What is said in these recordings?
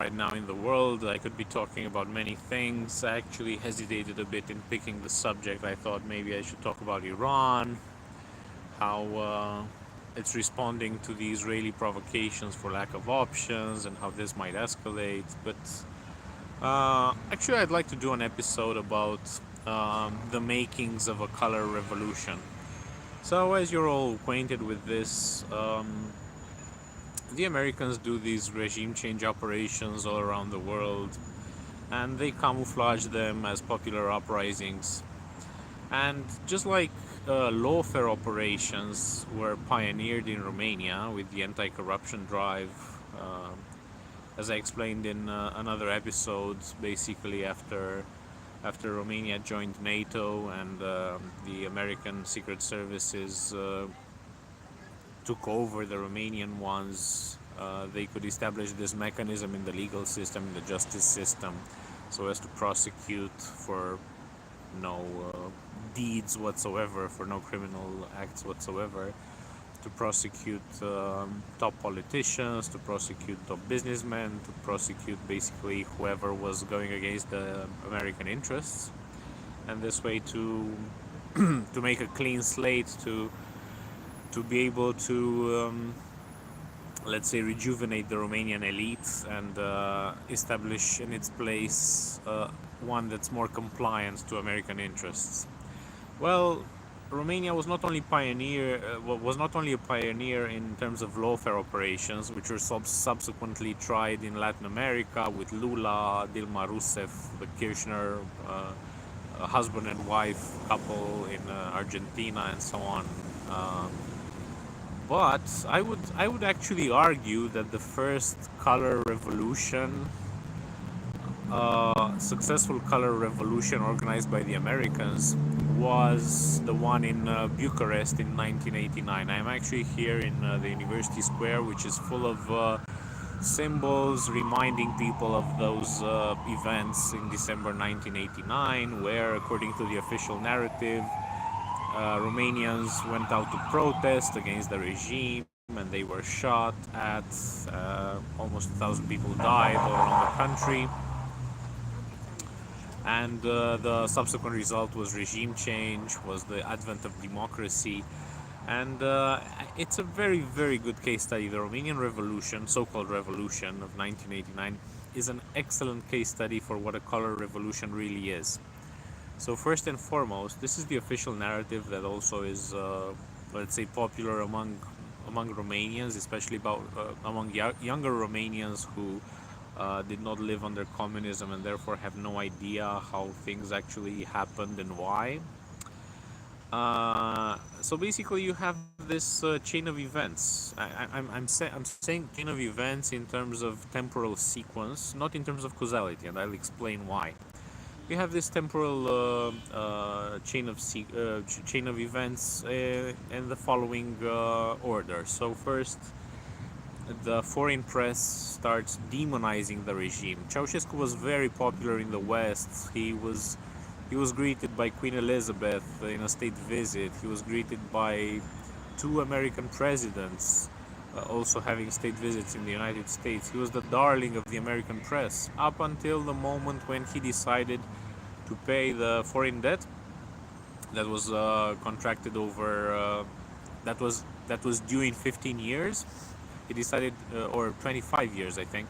right now in the world. I could be talking about many things. I actually hesitated a bit in picking the subject. I thought maybe I should talk about Iran, how it's responding to the Israeli provocations for lack of options, and how this might escalate. But actually, I'd like to do an episode about the makings of a color revolution. So, as you're all acquainted with this, the Americans do these regime change operations all around the world, and they camouflage them as popular uprisings. And just like lawfare operations were pioneered in Romania with the anti-corruption drive, as I explained in another episode, basically after Romania joined NATO and the American Secret Services took over the Romanian ones, they could establish this mechanism in the legal system, in the justice system, so as to prosecute for no deeds whatsoever, for no criminal acts whatsoever, to prosecute top politicians, to prosecute top businessmen, to prosecute basically whoever was going against the American interests, and this way to to make a clean slate, to be able to let's say rejuvenate the Romanian elite and establish in its place one that's more compliant to American interests. Well, Romania was not only a pioneer in terms of lawfare operations, which were subsequently tried in Latin America with Lula, Dilma Rousseff, the Kirchner husband and wife couple in Argentina, and so on. But I would actually argue that the first color revolution, successful color revolution organized by the Americans, was the one in Bucharest in 1989. I'm actually here in the University Square, which is full of symbols reminding people of those events in December 1989, where, according to the official narrative, Romanians went out to protest against the regime and they were shot at. Almost 1,000 people died all around the country. And the subsequent result was regime change, was the advent of democracy. And it's a very, very good case study. The Romanian Revolution, so-called revolution of 1989, is an excellent case study for what a color revolution really is. So first and foremost, this is the official narrative that also is, let's say, popular among Romanians, especially among younger Romanians who did not live under communism and therefore have no idea how things actually happened and why. So basically, you have this chain of events. I'm saying chain of events in terms of temporal sequence, not in terms of causality, and I'll explain why. You have this temporal chain of events in the following order. So first, the foreign press starts demonizing the regime. Ceausescu was very popular in the West. He was greeted by Queen Elizabeth in a state visit. He was greeted by two American presidents, also having state visits in the United States. He was the darling of the American press up until the moment when he decided to pay the foreign debt that was contracted over that was due in 15 years. He decided, or 25 years, I think.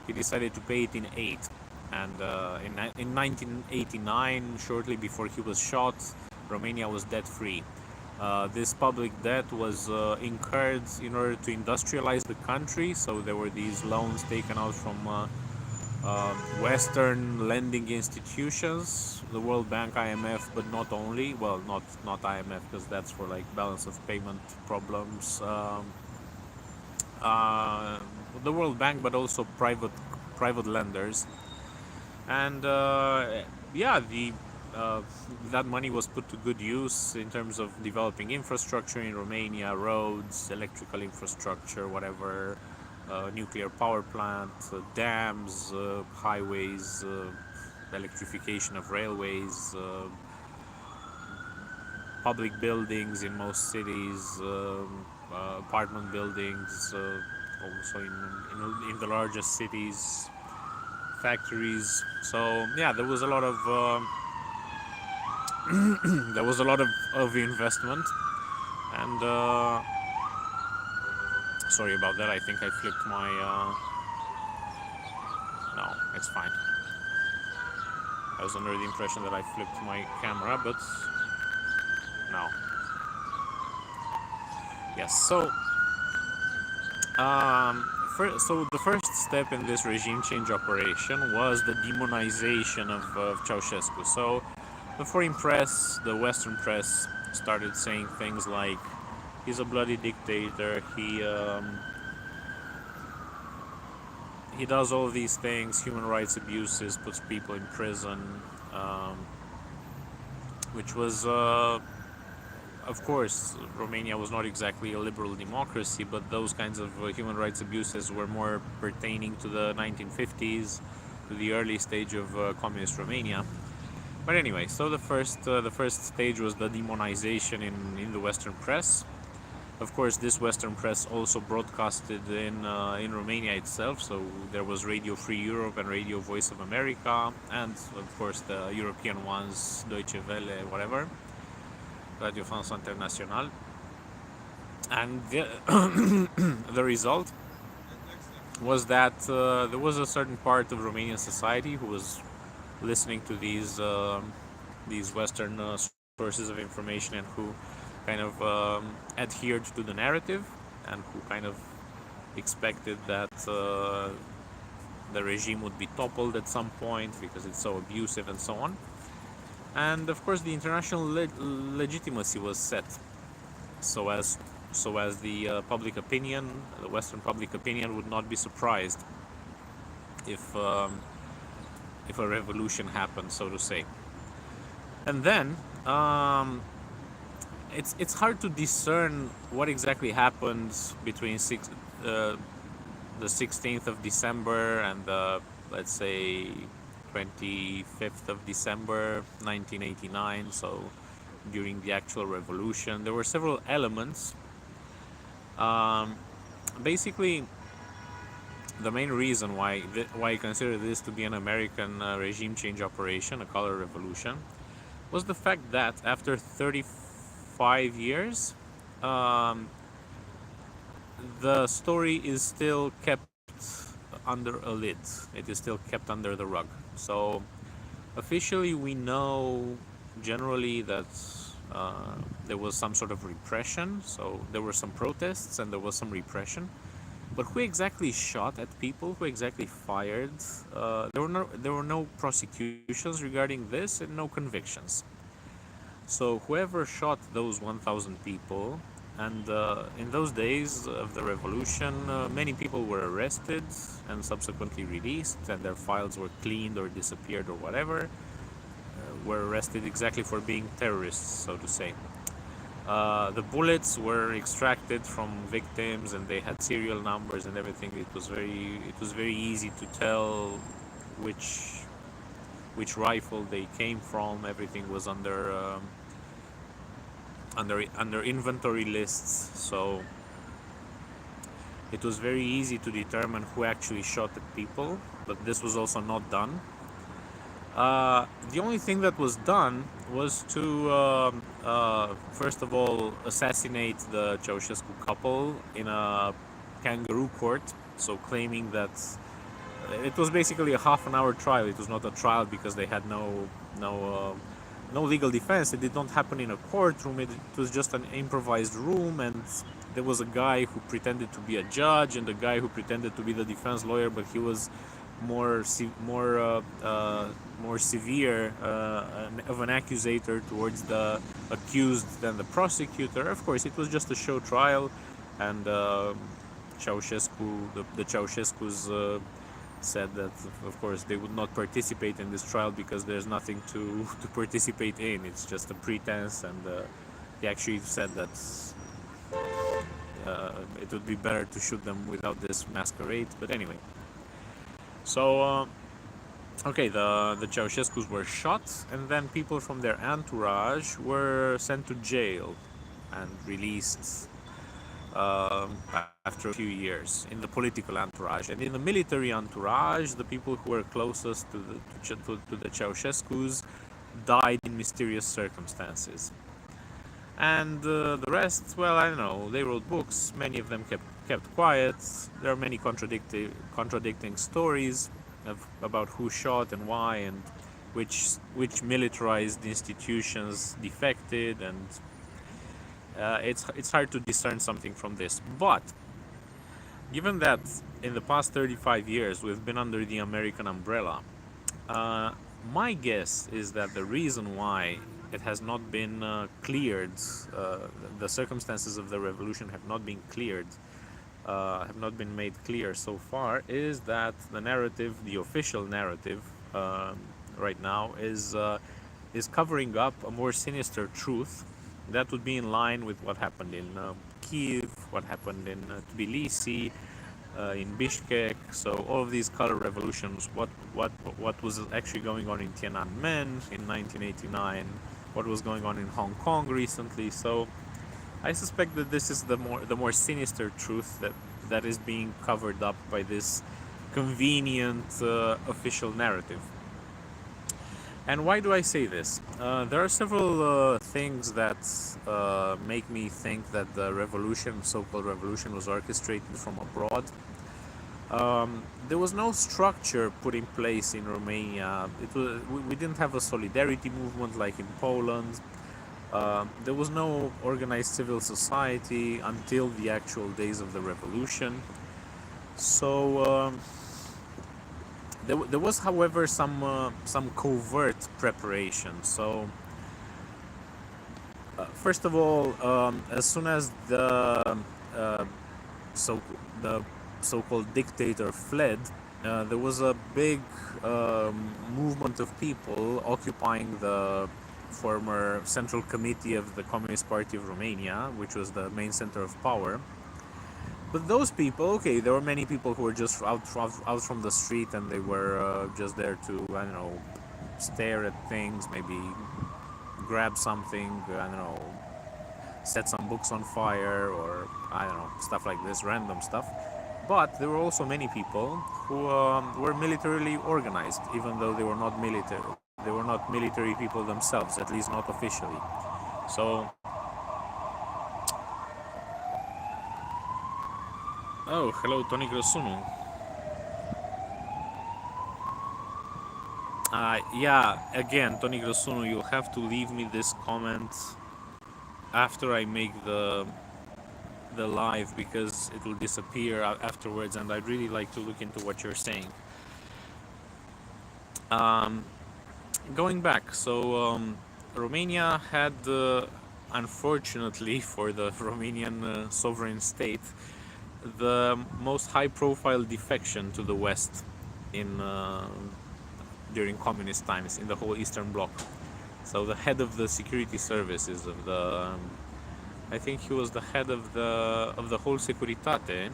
He decided to pay it in 8. And in 1989, shortly before he was shot, Romania was debt-free. This public debt was incurred in order to industrialize the country, so there were these loans taken out from Western lending institutions, the World Bank, IMF, but not only. Well, not IMF, because that's for like balance of payment problems. The World Bank, but also private lenders. And yeah, the that money was put to good use in terms of developing infrastructure in Romania, roads, electrical infrastructure, whatever, nuclear power plant, dams, highways, electrification of railways, public buildings in most cities, apartment buildings, also in the largest cities. factories. So yeah, there was a lot of there was a lot of investment, and sorry about that. I think I flipped my. No, it's fine. I was under the impression that I flipped my camera, but no. Yes. So so the first step in this regime change operation was the demonization of Ceausescu. So the foreign press, the Western press, started saying things like, "He's a bloody dictator. He does all these things, human rights abuses, puts people in prison," um, which was, of course, Romania was not exactly a liberal democracy, but those kinds of human rights abuses were more pertaining to the 1950s, to the early stage of communist Romania. But anyway, so the first stage was the demonization in the Western press. Of course, this Western press also broadcasted in Romania itself, so there was Radio Free Europe and Radio Voice of America, and of course the European ones, Deutsche Welle, whatever, Radio France Internationale. And the result was that there was a certain part of Romanian society who was listening to these Western sources of information and who kind of adhered to the narrative and who kind of expected that the regime would be toppled at some point because it's so abusive and so on. And of course the international legitimacy was set so as the public opinion, the Western public opinion, would not be surprised if a revolution happened, so to say. And then it's hard to discern what exactly happened between the 16th of December and the, let's say, 25th of December 1989, so during the actual revolution. There were several elements. Basically, the main reason why I consider this to be an American regime change operation, a color revolution, was the fact that after 35 years, the story is still kept under a lid. It is still kept under the rug. So officially we know generally that there was some sort of repression. So there were some protests and there was some repression. But who exactly shot at people? Who exactly fired? There were no prosecutions regarding this and no convictions. So whoever shot those 1,000 people, and in those days of the revolution, many people were arrested and subsequently released, and their files were cleaned or disappeared or whatever, were arrested exactly for being terrorists, so to say. The bullets were extracted from victims, and they had serial numbers and everything. It was very easy to tell which rifle they came from. Everything was under inventory lists, so it was very easy to determine who actually shot at people. But this was also not done. The only thing that was done was to first of all assassinate the Ceausescu couple in a kangaroo court, so claiming that it was basically a half-an-hour trial. It was not a trial because they had no legal defense. It did not happen in a courtroom. It was just an improvised room, and there was a guy who pretended to be a judge and a guy who pretended to be the defense lawyer, but he was more severe of an accusator towards the accused than the prosecutor. Of course, it was just a show trial, and Ceausescu, the Ceausescus said that, of course, they would not participate in this trial because there's nothing to participate in. It's just a pretense, and he actually said that it would be better to shoot them without this masquerade. But anyway, so okay, the Ceausescus were shot, and then people from their entourage were sent to jail and released after a few years in the political entourage. And in the military entourage, the people who were closest to the Ceausescu's died in mysterious circumstances. And the rest, well, I don't know. They wrote books. Many of them kept quiet. There are many contradicting stories about who shot and why, and which militarized institutions defected, and it's hard to discern something from this. But given that in the past 35 years we've been under the American umbrella, uh, my guess is that the reason why it has not been cleared, the circumstances of the revolution have not been cleared, have not been made clear so far, is that the narrative, the official narrative, right now is covering up a more sinister truth that would be in line with what happened in Kiev, what happened in Tbilisi, in Bishkek. So all of these color revolutions, what was actually going on in Tiananmen in 1989, what was going on in Hong Kong recently. So I suspect that this is the more sinister truth that is being covered up by this convenient official narrative. And why do I say this? There are several things that make me think that the revolution, so-called revolution, was orchestrated from abroad. There was no structure put in place in Romania. We didn't have a solidarity movement like in Poland. There was no organized civil society until the actual days of the revolution. So there was, however, some covert preparation. So first of all, as soon as uh, so the so-called dictator fled, there was a big movement of people occupying the former Central Committee of the Communist Party of Romania, which was the main center of power. But those people, okay, there were many people who were just out from the street, and they were just there to, I don't know, stare at things, maybe grab something, I don't know, set some books on fire, or I don't know, stuff like this, random stuff. But there were also many people who were militarily organized, even though they were not military. They were not military people themselves, at least not officially. So, oh, hello, Tony Grosunu. Yeah, again, Tony Grosunu, you'll have to leave me this comment after I make the live, because it will disappear afterwards, and I'd really like to look into what you're saying. Going back, so Romania had, unfortunately for the Romanian sovereign state, the most high-profile defection to the West in during communist times in the whole Eastern Bloc. So the head of the security services of the, I think he was the head of the whole Securitate,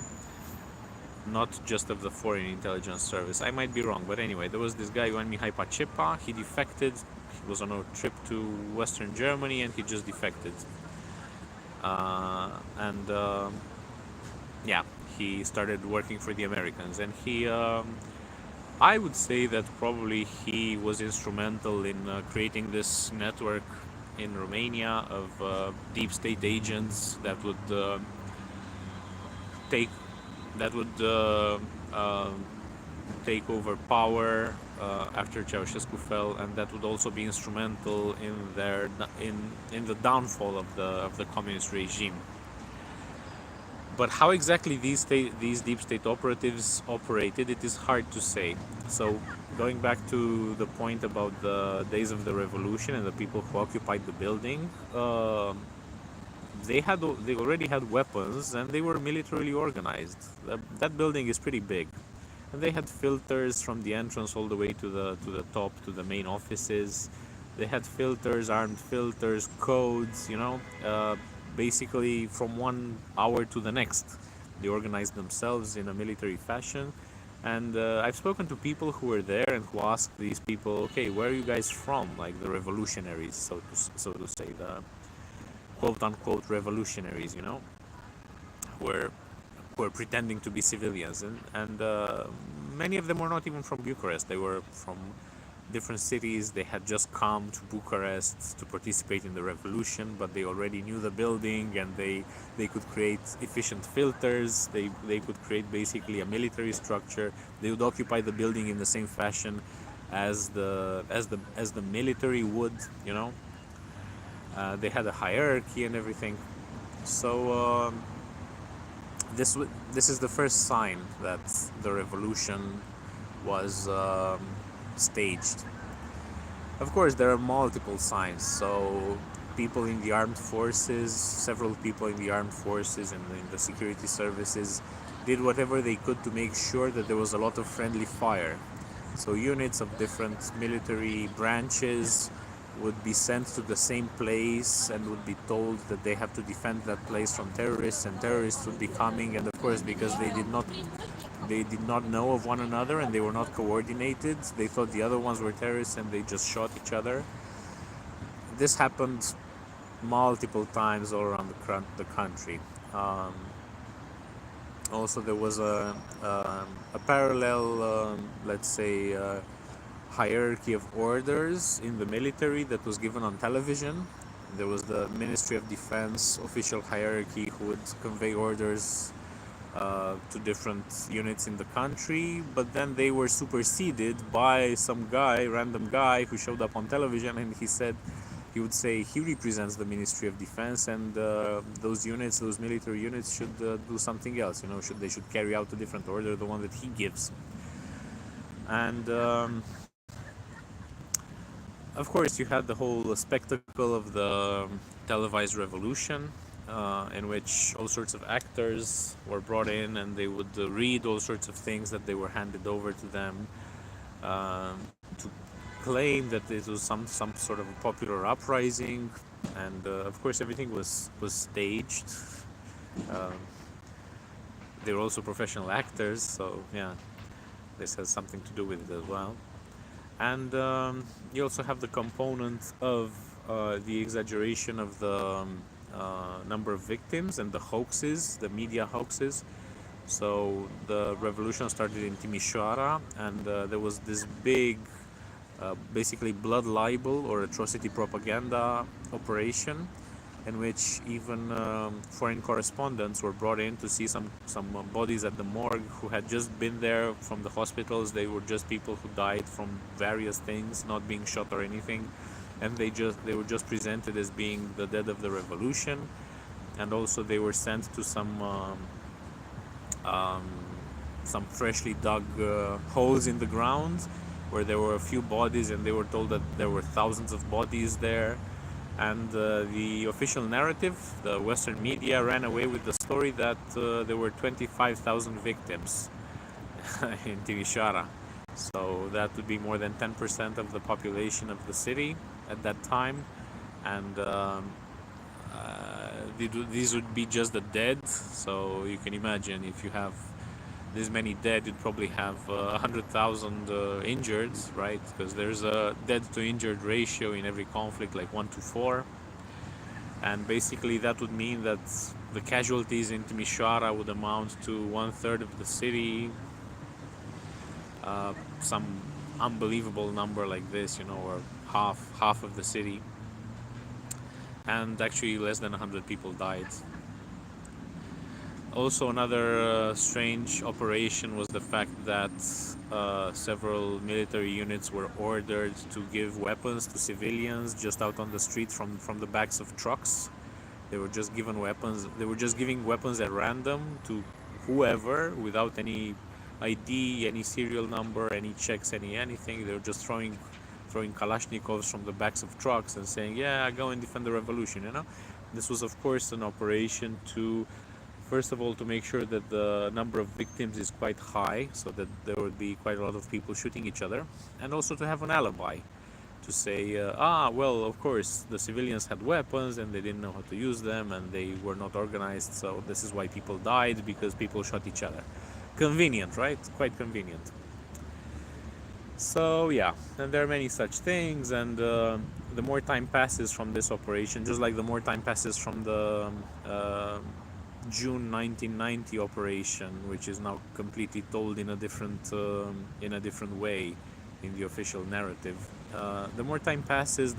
not just of the foreign intelligence service. I might be wrong, but anyway, there was this guy Ioan Mihai Pacepa. He defected. He was on a trip to Western Germany, and he just defected. Yeah, he started working for the Americans, and he. I would say that probably he was instrumental in creating this network in Romania of deep state agents that would take over power after Ceausescu fell, and that would also be instrumental in the downfall of the communist regime. But how exactly these deep state operatives operated, it is hard to say. So going back to the point about the days of the revolution and the people who occupied the building, they already had weapons, and they were militarily organized. That building is pretty big, and they had filters from the entrance all the way to the top, to the main offices. They had filters, armed filters, codes, basically from 1 hour to the next. They organized themselves in a military fashion. And I've spoken to people who were there and who asked these people, okay, where are you guys from? Like the revolutionaries, so to say, the quote-unquote revolutionaries, were pretending to be civilians, and many of them were not even from Bucharest. They were from different cities. They had just come to Bucharest to participate in the revolution, but they already knew the building, and they could create efficient filters. They could create basically a military structure. They would occupy the building in the same fashion as the military would, you know. They had a hierarchy and everything. So this is the first sign that the revolution was staged. Of course, there are multiple signs. So people in the armed forces, several people in the armed forces and in the security services did whatever they could to make sure that there was a lot of friendly fire. So units of different military branches would be sent to the same place and would be told that they have to defend that place from terrorists, and terrorists would be coming, and of course, because they did not know of one another and they were not coordinated, they thought the other ones were terrorists and they just shot each other. This happened multiple times all around the country. Also, there was a parallel, let's say, hierarchy of orders in the military that was given on television. There was the Ministry of Defense official hierarchy who would convey orders to different units in the country, but then they were superseded by some guy, random guy, who showed up on television, and he would say he represents the Ministry of Defense, and those units, those military units, should do something else. You know, they should carry out a different order, the one that he gives. And of course, you had the whole spectacle of the televised revolution, in which all sorts of actors were brought in, and they would read all sorts of things that they were handed over to them, to claim that it was some sort of a popular uprising, and of course everything was staged. They were also professional actors, so yeah, this has something to do with it as well. And you also have the component of the exaggeration of the number of victims and the hoaxes, the media hoaxes. So the revolution started in Timișoara, and there was this big, basically blood libel or atrocity propaganda operation, in which even foreign correspondents were brought in to see some bodies at the morgue who had just been there from the hospitals. They were just people who died from various things, not being shot or anything, and they were just presented as being the dead of the revolution. And also they were sent to some freshly dug holes in the ground where there were a few bodies, and they were told that there were thousands of bodies there. And the official narrative, the Western media, ran away with the story that there were 25,000 victims in Timișoara. So that would be more than 10% of the population of the city at that time. And these would be just the dead. So you can imagine, if you have this many dead, you'd probably have 100,000 injured, right? Because there's a dead to injured ratio in every conflict, like 1 to 4. And basically that would mean that the casualties in Timișoara would amount to 1/3 of the city, some unbelievable number like this, you know, or half of the city. And actually less than 100 people died. Also, another strange operation was the fact that several military units were ordered to give weapons to civilians just out on the street from the backs of trucks. They were just given weapons. They were just giving weapons at random to whoever, without any ID, any serial number, any checks, anything. They were just throwing Kalashnikovs from the backs of trucks and saying, "Yeah, go and defend the revolution." You know, this was of course an operation to, first of all, to make sure that the number of victims is quite high, so that there would be quite a lot of people shooting each other, and also to have an alibi, to say, well, of course, the civilians had weapons and they didn't know how to use them, and they were not organized, so this is why people died, because people shot each other. Convenient, right? Quite convenient. So yeah, and there are many such things, and the more time passes from this operation, just like the more time passes from the June 1990 operation, which is now completely told in a different way in the official narrative. The more time passes,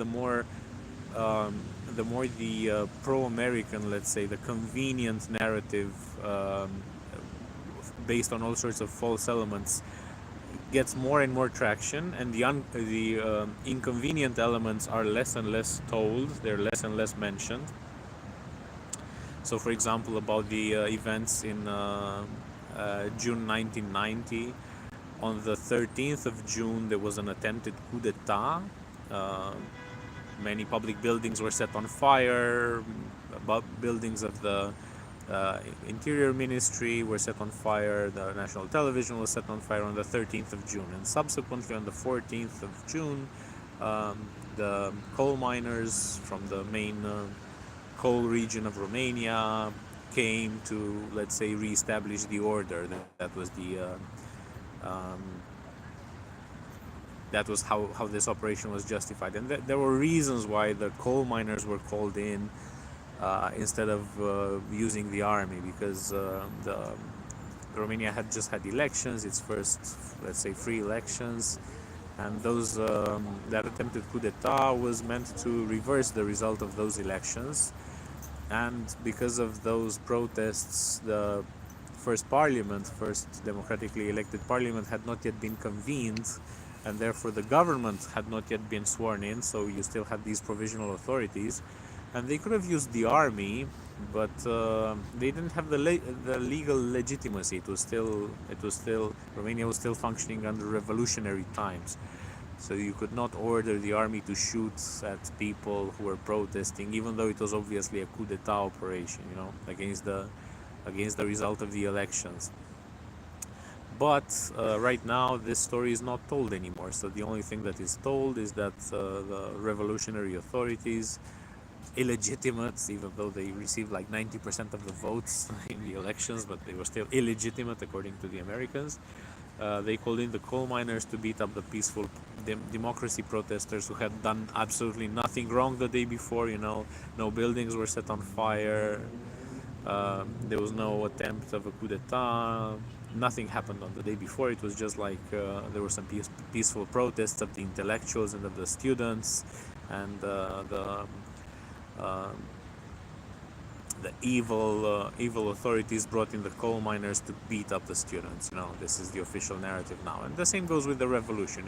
um, the more the pro-American, let's say, the convenient narrative based on all sorts of false elements gets more and more traction, and the inconvenient elements are less and less told. They're less and less mentioned. So, for example, about the events in June 1990, on the 13th of June, there was an attempted coup d'etat. Uh, Many public buildings were set on fire. Buildings of the Interior Ministry were set on fire. The national television was set on fire on the 13th of June. And subsequently, on the 14th of June, the coal miners from the main coal region of Romania came to, let's say, re-establish the order. Um, that was how this operation was justified. And there were reasons why the coal miners were called in instead of using the army, because Romania had just had elections, its first, let's say, free elections, and that attempted coup d'etat was meant to reverse the result of those elections. And because of those protests, the first democratically elected parliament had not yet been convened, and therefore the government had not yet been sworn in, so you still had these provisional authorities, and they could have used the army, but they didn't have the legal legitimacy. Romania was still functioning under revolutionary times, so you could not order the army to shoot at people who were protesting, even though it was obviously a coup d'etat operation, against the result of the elections. But right now, this story is not told anymore. So the only thing that is told is that the revolutionary authorities, illegitimate, even though they received like 90% of the votes in the elections, but they were still illegitimate according to the Americans. They called in the coal miners to beat up the peaceful democracy protesters who had done absolutely nothing wrong the day before. No buildings were set on fire. There was no attempt of a coup d'etat. Nothing happened on the day before. It was just like there were some peaceful protests of the intellectuals and of the students, and the evil authorities brought in the coal miners to beat up the students. This is the official narrative now, and the same goes with the revolution.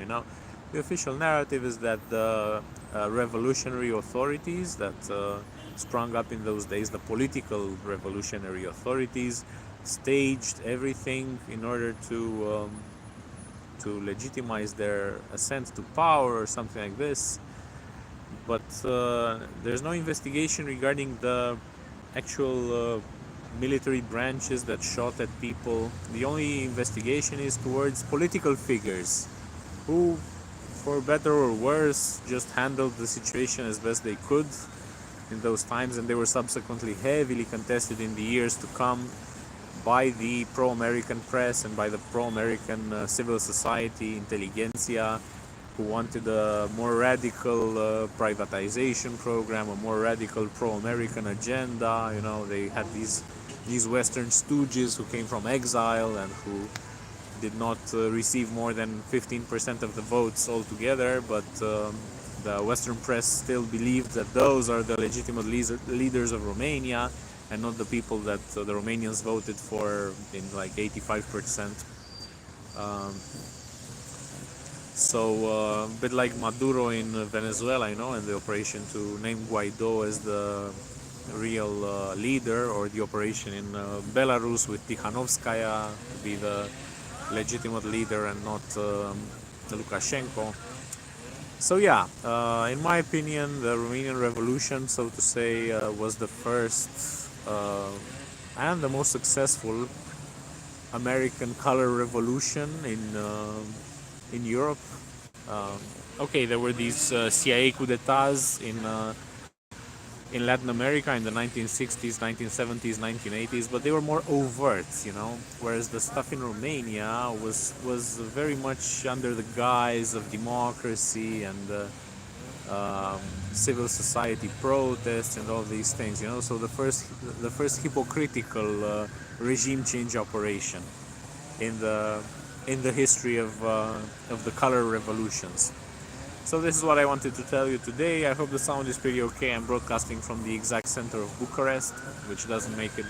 The official narrative is that the revolutionary authorities that sprung up in those days, the political revolutionary authorities, staged everything in order to legitimize their ascent to power or something like this. But there's no investigation regarding the actual military branches that shot at people. The only investigation is towards political figures who, for better or worse, just handled the situation as best they could in those times, and they were subsequently heavily contested in the years to come by the pro-American press and by the pro-American civil society, intelligentsia, who wanted a more radical privatization program, a more radical pro-American agenda. They had these Western stooges who came from exile and who did not receive more than 15% of the votes altogether, but the Western press still believed that those are the legitimate leaders of Romania, and not the people that the Romanians voted for in like 85%. So a bit like Maduro in Venezuela, and the operation to name Guaido as the real leader, or the operation in Belarus with Tikhanovskaya to be the legitimate leader and not Lukashenko. So yeah, in my opinion, the Romanian Revolution, so to say, was the first and the most successful American color revolution in Europe. Okay, there were these CIA coup d'etats in Latin America in the 1960s, 1970s, 1980s, but they were more overt, whereas the stuff in Romania was very much under the guise of democracy and civil society protests and all these things, you know. So the first hypocritical regime change operation in the history of the color revolutions. So this is what I wanted to tell you today. I hope the sound is pretty okay. I'm broadcasting from the exact center of Bucharest, which doesn't make it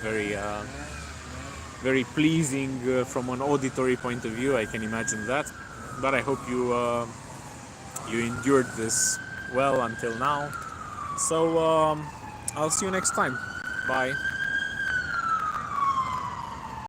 very pleasing from an auditory point of view. I can imagine that, but I hope you endured this well until now. So I'll see you next time. Bye.